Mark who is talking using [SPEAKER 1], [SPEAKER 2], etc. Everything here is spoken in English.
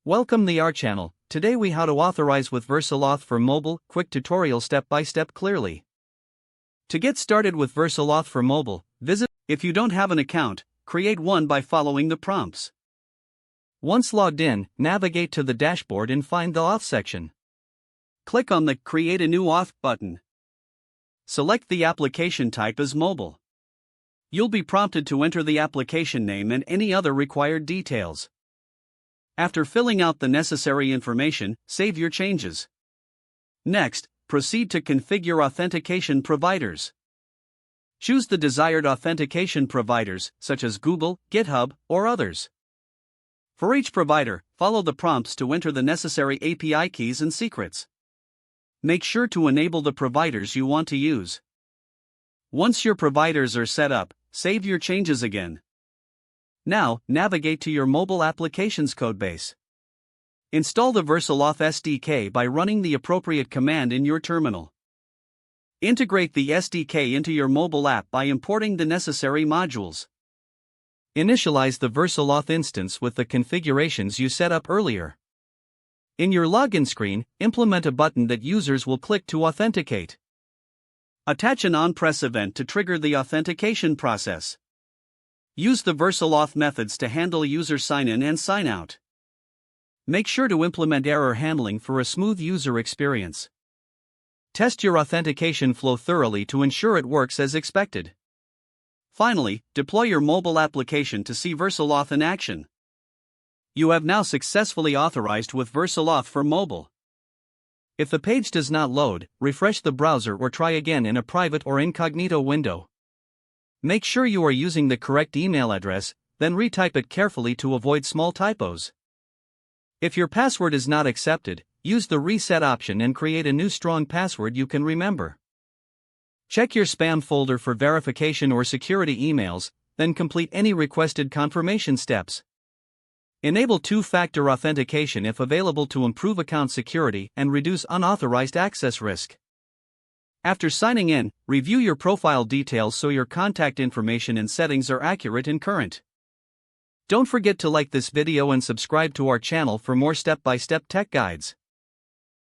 [SPEAKER 1] Welcome to our channel. Today we how to authorize with Vercel Auth for mobile, quick tutorial step by step clearly. To get started with Vercel Auth for mobile, visit. If you don't have an account, create one by following the prompts. Once logged in, navigate to the dashboard and find the Auth section. Click on the Create a new Auth button. Select the application type as mobile. You'll be prompted to enter the application name and any other required details. After filling out the necessary information, save your changes. Next, proceed to configure authentication providers. Choose the desired authentication providers, such as Google, GitHub, or others. For each provider, follow the prompts to enter the necessary API keys and secrets. Make sure to enable the providers you want to use. Once your providers are set up, save your changes again. Now, navigate to your mobile applications codebase. Install the Vercel Auth SDK by running the appropriate command in your terminal. Integrate the SDK into your mobile app by importing the necessary modules. Initialize the Vercel Auth instance with the configurations you set up earlier. In your login screen, implement a button that users will click to authenticate. Attach an on-press event to trigger the authentication process. Use the Vercel Auth methods to handle user sign-in and sign-out. Make sure to implement error handling for a smooth user experience. Test your authentication flow thoroughly to ensure it works as expected. Finally, deploy your mobile application to see Vercel Auth in action. You have now successfully authorized with Vercel Auth for mobile. If the page does not load, refresh the browser or try again in a private or incognito window. Make sure you are using the correct email address, then retype it carefully to avoid small typos. If your password is not accepted, use the reset option and create a new strong password you can remember. Check your spam folder for verification or security emails, then complete any requested confirmation steps. Enable two-factor authentication if available to improve account security and reduce unauthorized access risk. After signing in, review your profile details so your contact information and settings are accurate and current. Don't forget to like this video and subscribe to our channel for more step-by-step tech guides.